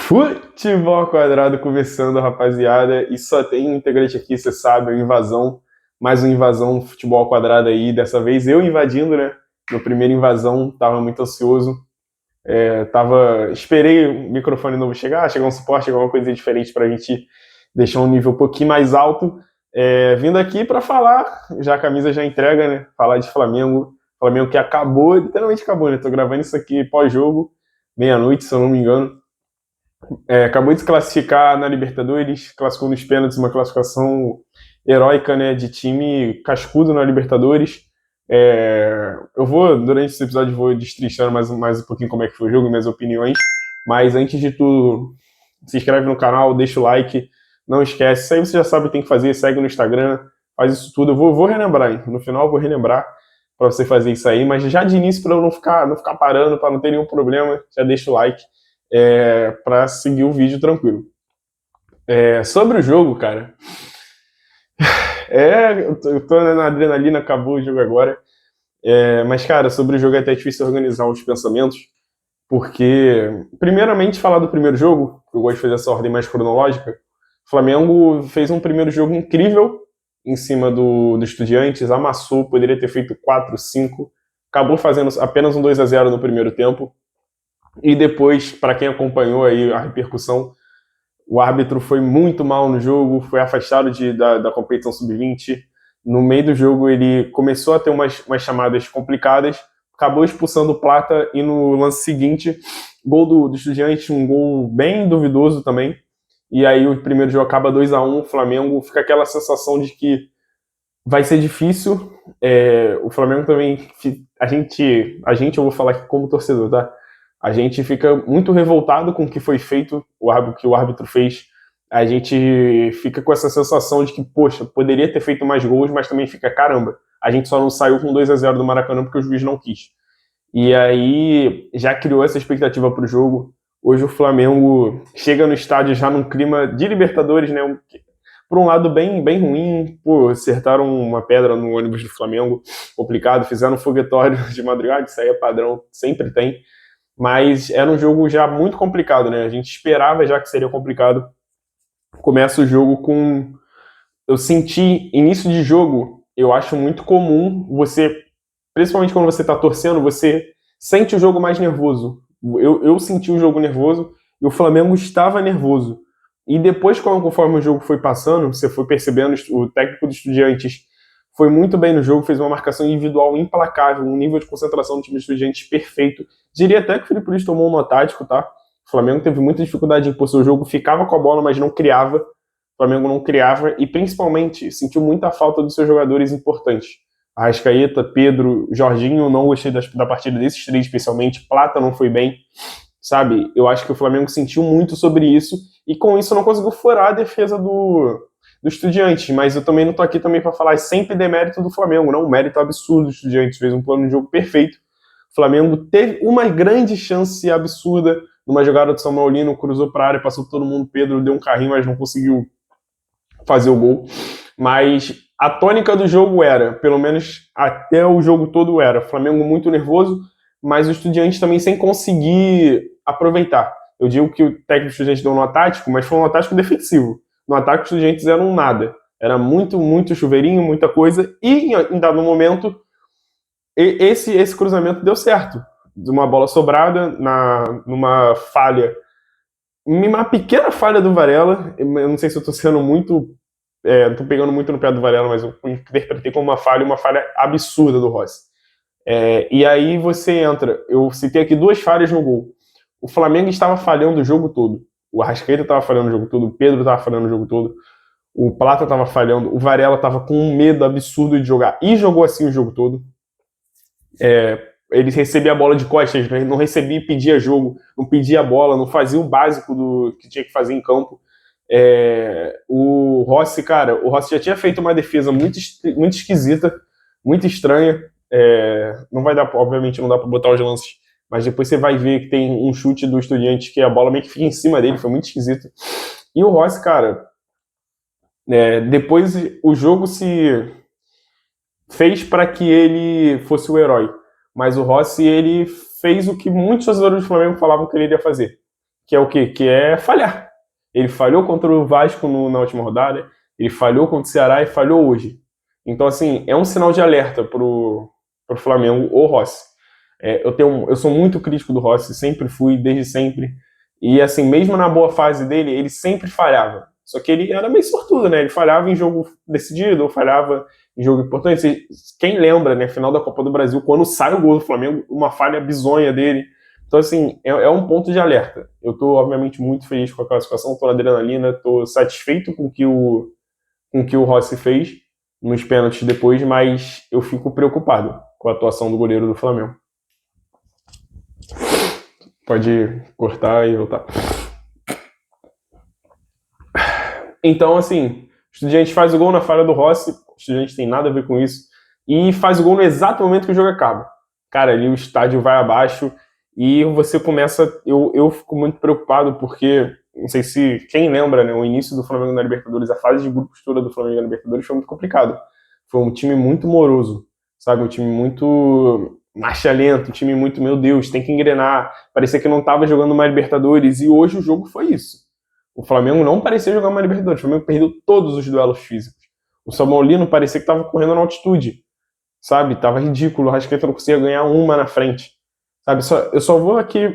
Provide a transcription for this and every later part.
Futebol ao quadrado começando, rapaziada. E só tem um integrante aqui, você sabe, uma invasão. Mais uma invasão futebol ao quadrado aí. Dessa vez eu invadindo, né? Meu primeiro invasão, tava muito ansioso. Esperei o microfone novo chegar um suporte, chegar uma coisa diferente pra gente deixar um nível um pouquinho mais alto. Vindo aqui pra falar, já a camisa já entrega, né? Falar de Flamengo. Flamengo que acabou, literalmente acabou, né? Tô gravando isso aqui pós-jogo, meia-noite, se eu não me engano. Acabou de se classificar na Libertadores, classificou nos pênaltis, uma classificação heróica, né, de time cascudo na Libertadores. Durante esse episódio, vou destrinchando mais um pouquinho como é que foi o jogo, minhas opiniões. Mas antes de tudo, se inscreve no canal, deixa o like, não esquece. Isso aí você já sabe o que tem que fazer, segue no Instagram, faz isso tudo. Eu vou relembrar, hein? No final eu vou relembrar para você fazer isso aí, mas já de início, para eu não ficar parando, para não ter nenhum problema, já deixa o like. Para seguir o vídeo tranquilo. Sobre o jogo, cara, eu tô na adrenalina, acabou o jogo agora. Mas, cara, sobre o jogo é até difícil organizar os pensamentos, porque, primeiramente, falar do primeiro jogo, eu gosto de fazer essa ordem mais cronológica. O Flamengo fez um primeiro jogo incrível em cima do Estudiantes, amassou, poderia ter feito 4-5, acabou fazendo apenas um 2-0 no primeiro tempo. E depois, para quem acompanhou aí a repercussão, o árbitro foi muito mal no jogo, foi afastado da competição sub-20. No meio do jogo ele começou a ter umas chamadas complicadas, acabou expulsando o Plata e no lance seguinte, gol do Estudiante, um gol bem duvidoso também. E aí o primeiro jogo acaba 2-1, o Flamengo fica aquela sensação de que vai ser difícil. O Flamengo também, eu vou falar aqui como torcedor, tá? A gente fica muito revoltado com o que foi feito, que o árbitro fez. A gente fica com essa sensação de que, poxa, poderia ter feito mais gols, mas também fica, caramba, a gente só não saiu com 2-0 do Maracanã porque o juiz não quis. E aí já criou essa expectativa pro jogo. Hoje o Flamengo chega no estádio já num clima de Libertadores, né? Por um lado bem, bem ruim, acertaram uma pedra no ônibus do Flamengo, complicado, fizeram um foguetório de madrugada, isso aí é padrão, sempre tem. Mas era um jogo já muito complicado, né? A gente esperava já que seria complicado. Começa o jogo com... Eu senti, início de jogo, eu acho muito comum você, principalmente quando você tá torcendo, você sente o jogo mais nervoso. Eu senti o jogo nervoso e o Flamengo estava nervoso. E depois, conforme o jogo foi passando, você foi percebendo, o técnico dos Estudiantes foi muito bem no jogo, fez uma marcação individual implacável, um nível de concentração do time dos Estudiantes perfeito. Diria até que o Felipe Luiz tomou um nó tático, tá? O Flamengo teve muita dificuldade em impor seu jogo, ficava com a bola, mas não criava. O Flamengo não criava e, principalmente, sentiu muita falta dos seus jogadores importantes. Arrascaeta, Pedro, Jorginho, não gostei da partida desses três, especialmente. Plata não foi bem, sabe? Eu acho que o Flamengo sentiu muito sobre isso e, com isso, não conseguiu furar a defesa do Estudiantes, mas eu também não tô aqui também para falar sempre demérito do Flamengo, não, um mérito absurdo do Estudiantes, fez um plano de jogo perfeito. O Flamengo teve uma grande chance absurda numa jogada do Samuel Lino, cruzou para a área, passou todo mundo, Pedro deu um carrinho, mas não conseguiu fazer o gol. Mas a tônica do jogo era, pelo menos até o jogo todo era, Flamengo muito nervoso, mas o Estudiantes também sem conseguir aproveitar. Eu digo que o técnico do Estudiantes deu um nó tático, mas foi um nó tático defensivo. No ataque, os Estudiantes eram nada. Era muito, muito chuveirinho, muita coisa. E, em dado momento, esse cruzamento deu certo. De uma bola sobrada, numa falha. Uma pequena falha do Varela. Eu não sei se eu estou sendo muito... Estou pegando muito no pé do Varela, mas eu interpretei como uma falha absurda do Rossi. E aí você entra... Eu citei aqui duas falhas no gol. O Flamengo estava falhando o jogo todo. O Arrascaeta estava falhando o jogo todo, o Pedro estava falhando o jogo todo, o Plata estava falhando, o Varela estava com um medo absurdo de jogar e jogou assim o jogo todo. Ele recebia a bola de costas, né? Não recebia e pedia jogo, não pedia a bola, não fazia o básico do que tinha que fazer em campo. O Rossi já tinha feito uma defesa muito, muito esquisita, muito estranha. Não vai dar, obviamente não dá para botar os lances, mas depois você vai ver que tem um chute do Estudiante que a bola meio que fica em cima dele, foi muito esquisito. E o Rossi, cara, depois o jogo se fez para que ele fosse o herói, mas o Rossi, ele fez o que muitos torcedores do Flamengo falavam que ele iria fazer, que é o quê? Que é falhar. Ele falhou contra o Vasco na última rodada, ele falhou contra o Ceará e falhou hoje. Então, assim, é um sinal de alerta pro Flamengo, o Rossi. Eu sou muito crítico do Rossi, sempre fui, desde sempre. E, assim, mesmo na boa fase dele, ele sempre falhava. Só que ele era meio sortudo, né? Ele falhava em jogo decidido, ou falhava em jogo importante. Quem lembra, né? Final da Copa do Brasil, quando sai o gol do Flamengo, uma falha bizonha dele. Então, assim, é um ponto de alerta. Eu tô, obviamente, muito feliz com a classificação, tô na adrenalina, tô satisfeito com o que o Rossi fez nos pênaltis depois, mas eu fico preocupado com a atuação do goleiro do Flamengo. Pode cortar e voltar. Então, assim, o Estudiantes faz o gol na falha do Rossi, o Estudiantes tem nada a ver com isso, e faz o gol no exato momento que o jogo acaba. Cara, ali o estádio vai abaixo e você começa... Eu fico muito preocupado porque, não sei se quem lembra, né, o início do Flamengo na Libertadores, a fase de grupos toda do Flamengo na Libertadores foi muito complicado. Foi um time muito moroso, sabe? Um time muito marcha lento, um time muito, meu Deus, tem que engrenar. Parecia que não estava jogando uma Libertadores e hoje o jogo foi isso. O Flamengo não parecia jogar uma Libertadores. O Flamengo perdeu todos os duelos físicos. O São Paulino parecia que estava correndo na altitude, sabe? Tava ridículo. O Rascaeta não conseguia ganhar uma na frente, sabe? Eu só vou aqui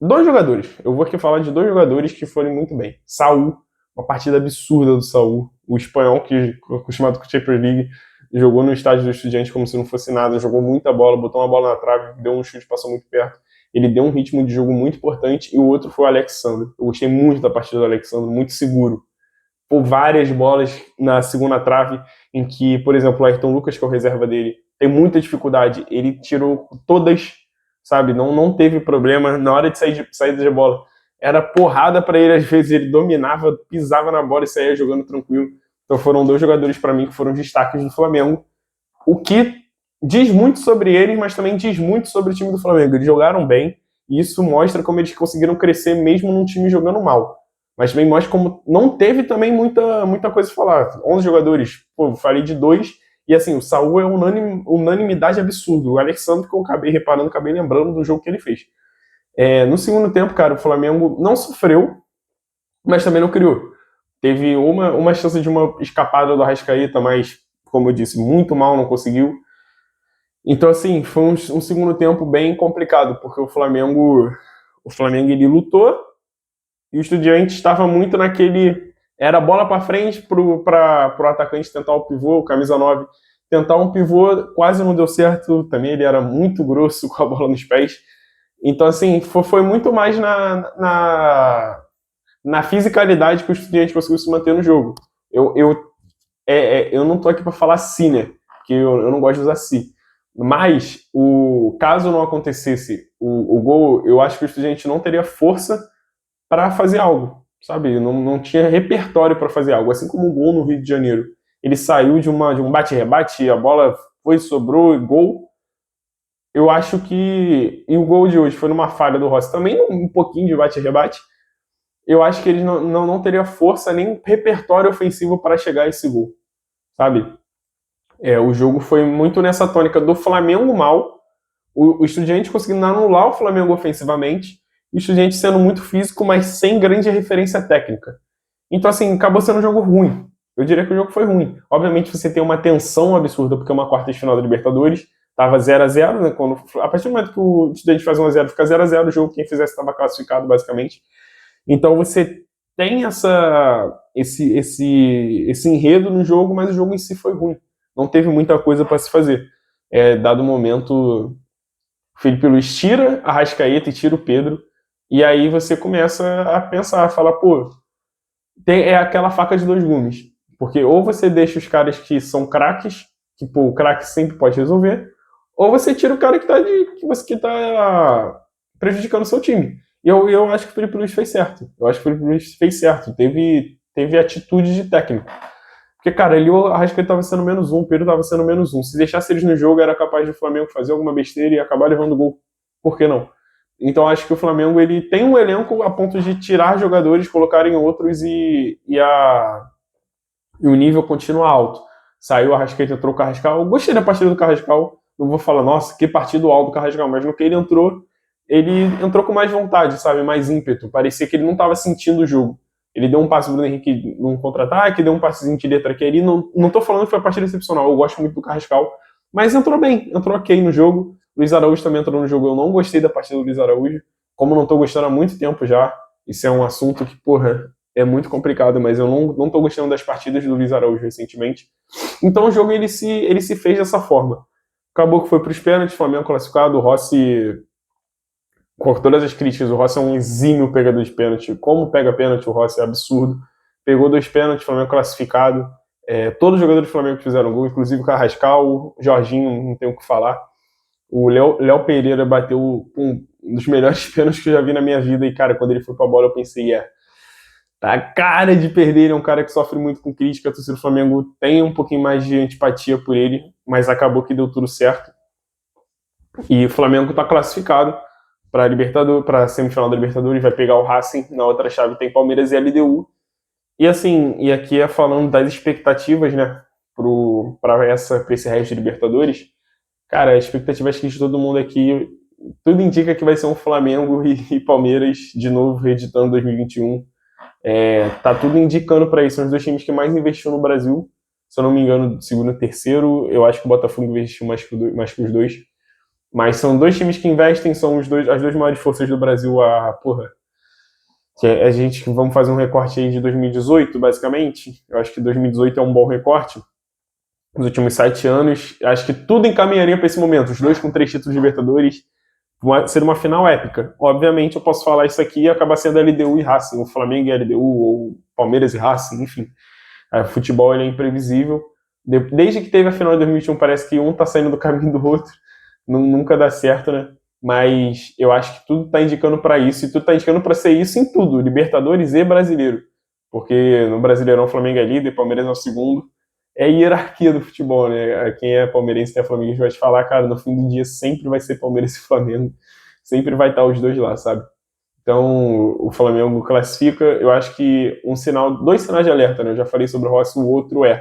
dois jogadores. Eu vou aqui falar de dois jogadores que foram muito bem. Saúl, uma partida absurda do Saúl. O espanhol que é acostumado com a Champions League jogou no estádio do Estudiantes como se não fosse nada. Jogou muita bola, botou uma bola na trave, deu um chute, passou muito perto. Ele deu um ritmo de jogo muito importante, e o outro foi o Alexandre. Eu gostei muito da partida do Alexandre, muito seguro. Por várias bolas na segunda trave, em que, por exemplo, o Ayrton Lucas, que é o reserva dele, tem muita dificuldade. Ele tirou todas, sabe? Não teve problema na hora de sair de bola. Era porrada para ele, às vezes ele dominava, pisava na bola e saía jogando tranquilo. Então foram dois jogadores para mim que foram destaques do Flamengo. O que diz muito sobre eles, mas também diz muito sobre o time do Flamengo. Eles jogaram bem, e isso mostra como eles conseguiram crescer mesmo num time jogando mal. Mas também mostra como não teve também muita coisa a falar. 11 jogadores, pô, falei de 2, e assim, o Saúl é unanimidade absurda. O Alexandre, que eu acabei reparando, acabei lembrando do jogo que ele fez. No segundo tempo, cara, o Flamengo não sofreu, mas também não criou. Teve uma chance de uma escapada do Arrascaeta, mas, como eu disse, muito mal, não conseguiu. Então, assim, foi um segundo tempo bem complicado, porque o Flamengo ele lutou, e o Estudiantes estava muito naquele... Era bola para frente para o atacante tentar o pivô, o camisa 9, tentar um pivô, quase não deu certo, também ele era muito grosso com a bola nos pés. Então, assim, foi muito mais na fisicalidade que o Estudiantes conseguiu se manter no jogo. Eu não tô aqui para falar si, né? Porque eu não gosto de usar si. Mas, caso não acontecesse o gol, eu acho que o Estudiantes não teria força para fazer algo, sabe? Não tinha repertório para fazer algo. Assim como o gol no Rio de Janeiro. Ele saiu de um bate-rebate, a bola sobrou, gol. Eu acho que... E o gol de hoje foi numa falha do Rossi, também um pouquinho de bate-rebate. Eu acho que ele não teria força nem repertório ofensivo para chegar a esse gol, sabe? O jogo foi muito nessa tônica do Flamengo mal, o Estudiantes conseguindo anular o Flamengo ofensivamente, e o Estudiantes sendo muito físico, mas sem grande referência técnica. Então, assim, acabou sendo um jogo ruim. Eu diria que o jogo foi ruim. Obviamente, você tem uma tensão absurda, porque é uma quarta de final da Libertadores, tava 0-0, né? A partir do momento que o Estudiantes faz 1-0, fica 0-0 o jogo, quem fizesse estava classificado, basicamente. Então, você tem esse enredo no jogo, mas o jogo em si foi ruim. Não teve muita coisa para se fazer. Dado o momento, o Felipe Luiz tira a Arrascaeta e tira o Pedro, e aí você começa a pensar, a falar, pô, é aquela faca de dois gumes. Porque ou você deixa os caras que são craques, que pô, o craque sempre pode resolver, ou você tira o cara que tá prejudicando o seu time. E eu acho que o Felipe Luiz fez certo. Eu acho que o Felipe Luiz fez certo. Teve atitude de técnico. Porque, cara, o Arrascaeta estava sendo -1, o Pedro estava sendo -1. Se deixasse eles no jogo, era capaz do Flamengo fazer alguma besteira e acabar levando gol. Por que não? Então, acho que o Flamengo ele tem um elenco a ponto de tirar jogadores, colocar em outros e o nível continua alto. Saiu o Arrascaeta, entrou o Carrascal. Eu gostei da partida do Carrascal. Não vou falar, nossa, que partido alto do Carrascal, mas no que ele entrou, ele entrou com mais vontade, sabe? Mais ímpeto. Parecia que ele não estava sentindo o jogo. Ele deu um passe pro Bruno Henrique num contra-ataque, deu um passezinho de letra aqui ali. Não tô falando que foi uma partida excepcional, eu gosto muito do Carrascal, mas entrou bem, entrou ok no jogo. Luiz Araújo também entrou no jogo. Eu não gostei da partida do Luiz Araújo, como não tô gostando há muito tempo já. Isso é um assunto que, porra, é muito complicado, mas eu não tô gostando das partidas do Luiz Araújo recentemente. Então o jogo ele se fez dessa forma. Acabou que foi para os pênaltis, Flamengo classificado, o Rossi, com todas as críticas, o Rossi é um exímio pegador de pênalti. Como pega pênalti, o Rossi é absurdo. Pegou 2 pênaltis, Flamengo classificado. Todos os jogadores do Flamengo fizeram gol, inclusive o Carrascal, o Jorginho, não tem o que falar. O Léo Pereira bateu um dos melhores pênaltis que eu já vi na minha vida. E, cara, quando ele foi pra bola, eu pensei, tá a cara de perder. Ele é um cara que sofre muito com crítica. A torcida do Flamengo tem um pouquinho mais de antipatia por ele, mas acabou que deu tudo certo. E o Flamengo tá classificado para a semifinal da Libertadores, vai pegar o Racing. Na outra chave tem Palmeiras e LDU. E assim, e aqui é falando das expectativas, né, para esse resto de Libertadores. Cara, a expectativa acho que de todo mundo aqui, tudo indica que vai ser um Flamengo e Palmeiras de novo reeditando 2021. Tá tudo indicando para isso. São os 2 times que mais investiu no Brasil. Se eu não me engano, segundo e terceiro. Eu acho que o Botafogo investiu mais que os 2. Mas são 2 times que investem, são as 2 maiores forças do Brasil. A gente, vamos fazer um recorte aí de 2018, basicamente. Eu acho que 2018 é um bom recorte. Nos últimos 7 anos, acho que tudo encaminharia para esse momento. Os 2 com 3 títulos de Libertadores. Ser uma final épica. Obviamente, eu posso falar isso aqui e acabar sendo LDU e Racing, ou Flamengo e LDU, ou Palmeiras e Racing, enfim. O futebol ele é imprevisível. Desde que teve a final de 2021, parece que um tá saindo do caminho do outro. Nunca dá certo, né? Mas eu acho que tudo tá indicando para isso, e tudo tá indicando para ser isso em tudo, Libertadores e Brasileiro. Porque no Brasileirão o Flamengo é líder, Palmeiras é o segundo. É a hierarquia do futebol, né? Quem é palmeirense e é flamenguista vai te falar, cara, no fim do dia sempre vai ser Palmeiras e Flamengo. Sempre vai estar os 2 lá, sabe? Então, o Flamengo classifica. Eu acho que 2 sinais de alerta, né? Eu já falei sobre o Rossi, o outro o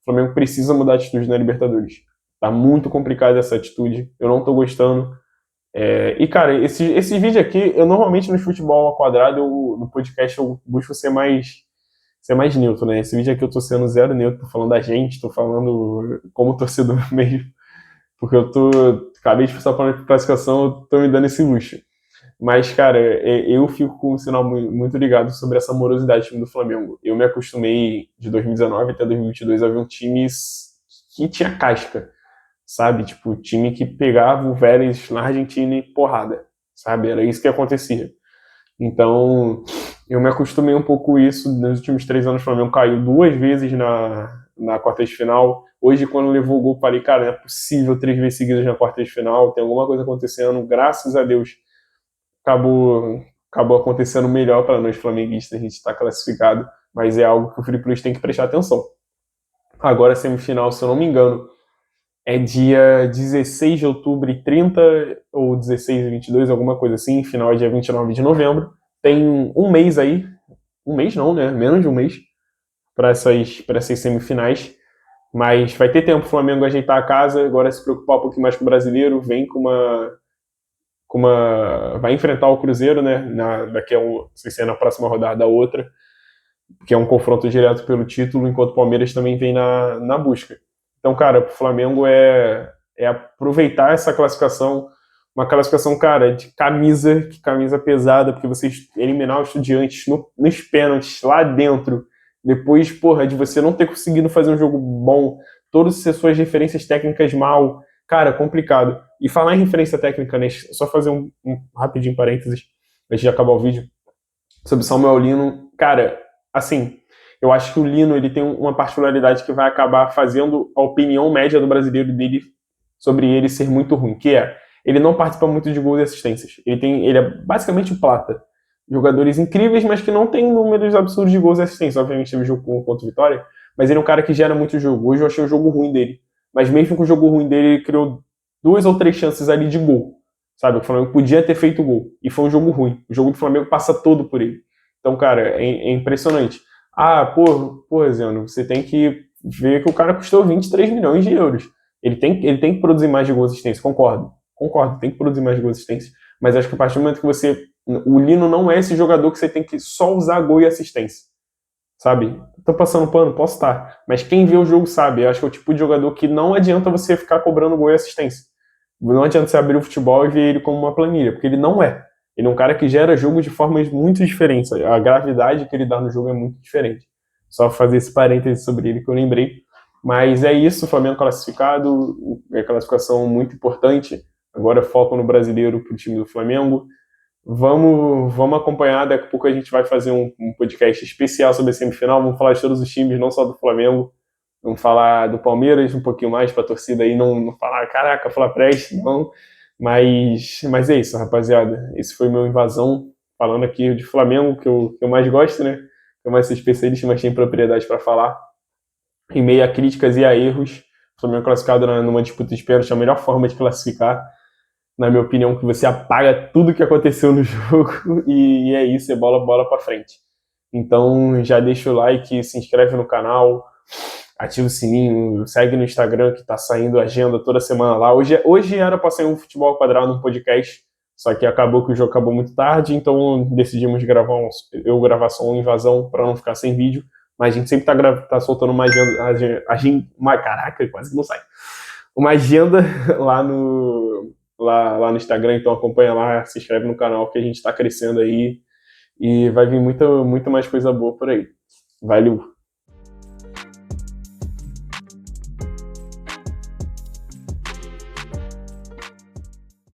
Flamengo precisa mudar a atitude na Libertadores. Tá muito complicada essa atitude, eu não tô gostando. E, cara, esse vídeo aqui, eu normalmente no futebol ao quadrado, no podcast, eu busco ser mais neutro, né? Esse vídeo aqui eu tô sendo zero neutro, tô falando da gente, tô falando como torcedor mesmo, porque acabei de passar por classificação, eu tô me dando esse luxo. Mas, cara, eu fico com um sinal muito ligado sobre essa morosidade do time do Flamengo. Eu me acostumei de 2019 até 2022 a ver um time que tinha casca, sabe? Tipo, time que pegava o Vélez na Argentina e porrada, sabe? Era isso que acontecia. Então, eu me acostumei um pouco com isso. Nos últimos 3 anos, o Flamengo caiu 2 vezes na quarta de final. Hoje, quando levou o gol, falei, cara, não é possível 3 vezes seguidas na quarta de final. Tem alguma coisa acontecendo. Graças a Deus, acabou acontecendo melhor para nós flamenguistas. A gente está classificado, mas é algo que o Free Plus tem que prestar atenção. Agora, semifinal, se eu não me engano, é dia 16 de outubro e 30, ou 16 e 22, alguma coisa assim. Final é dia 29 de novembro. Tem um mês aí. Um mês não, né? Menos de um mês para essas semifinais. Mas vai ter tempo o Flamengo ajeitar a casa. Agora se preocupar um pouquinho mais com o brasileiro. Vem vai enfrentar o Cruzeiro, né? Daqui a não sei se é na próxima rodada da outra, que é um confronto direto pelo título, enquanto o Palmeiras também vem na busca. Então, cara, pro Flamengo é aproveitar essa classificação, uma classificação, cara, de camisa pesada, porque vocês eliminar os Estudiantes nos pênaltis, lá dentro, depois, porra, de você não ter conseguido fazer um jogo bom, todas as suas referências técnicas mal, cara, complicado. E falar em referência técnica, né, só fazer um rapidinho parênteses, antes de acabar o vídeo, sobre Samuel Lino, cara, assim, eu acho que o Lino ele tem uma particularidade que vai acabar fazendo a opinião média do brasileiro dele sobre ele ser muito ruim, que ele não participa muito de gols e assistências. Ele é basicamente plata. Jogadores incríveis, mas que não tem números absurdos de gols e assistências. Obviamente teve jogo contra o Vitória, mas ele é um cara que gera muito jogo. Hoje eu achei o jogo ruim dele. Mas mesmo com o jogo ruim dele, ele criou 2 ou 3 chances ali de gol. Sabe, o Flamengo podia ter feito gol. E foi um jogo ruim. O jogo do Flamengo passa todo por ele. Então, cara, é impressionante. Zeno, você tem que ver que o cara custou 23 milhões de euros. Ele tem que produzir mais de gols e assistências, concordo, tem que produzir mais de gols e assistências, mas acho que a partir do momento que você... O Lino não é esse jogador que você tem que só usar gol e assistência, sabe? Tô passando pano, posso estar, mas quem vê o jogo sabe, eu acho que é o tipo de jogador que não adianta você ficar cobrando gol e assistência. Não adianta você abrir o futebol e ver ele como uma planilha, porque ele não é. Ele é um cara que gera jogo de formas muito diferentes. A gravidade que ele dá no jogo é muito diferente. Só fazer esse parêntese sobre ele que eu lembrei. Mas é isso, o Flamengo classificado, é classificação muito importante. Agora foco no brasileiro pro time do Flamengo. Vamos acompanhar, daqui a pouco a gente vai fazer um podcast especial sobre a semifinal, vamos falar de todos os times, não só do Flamengo. Vamos falar do Palmeiras um pouquinho mais para a torcida aí não falar, caraca, falar preste, não. Mas é isso, rapaziada. Esse foi meu invasão, falando aqui de Flamengo, que eu mais gosto, né? Eu mais sou especialista, mas tenho propriedade para falar. Em meio a críticas e a erros, o Flamengo classificado numa disputa de pênalti, a melhor forma de classificar, na minha opinião, que você apaga tudo que aconteceu no jogo e é isso, é bola para frente. Então já deixa o like, se inscreve no canal, ativa o sininho, segue no Instagram que tá saindo agenda toda semana lá. Hoje era para sair um Futebol Quadrado no podcast, só que acabou que o jogo acabou muito tarde, então decidimos gravar só uma invasão para não ficar sem vídeo. Mas a gente sempre tá soltando uma caraca, quase não sai. Uma agenda lá no Instagram, então acompanha lá, se inscreve no canal que a gente tá crescendo aí e vai vir muita mais coisa boa por aí. Valeu!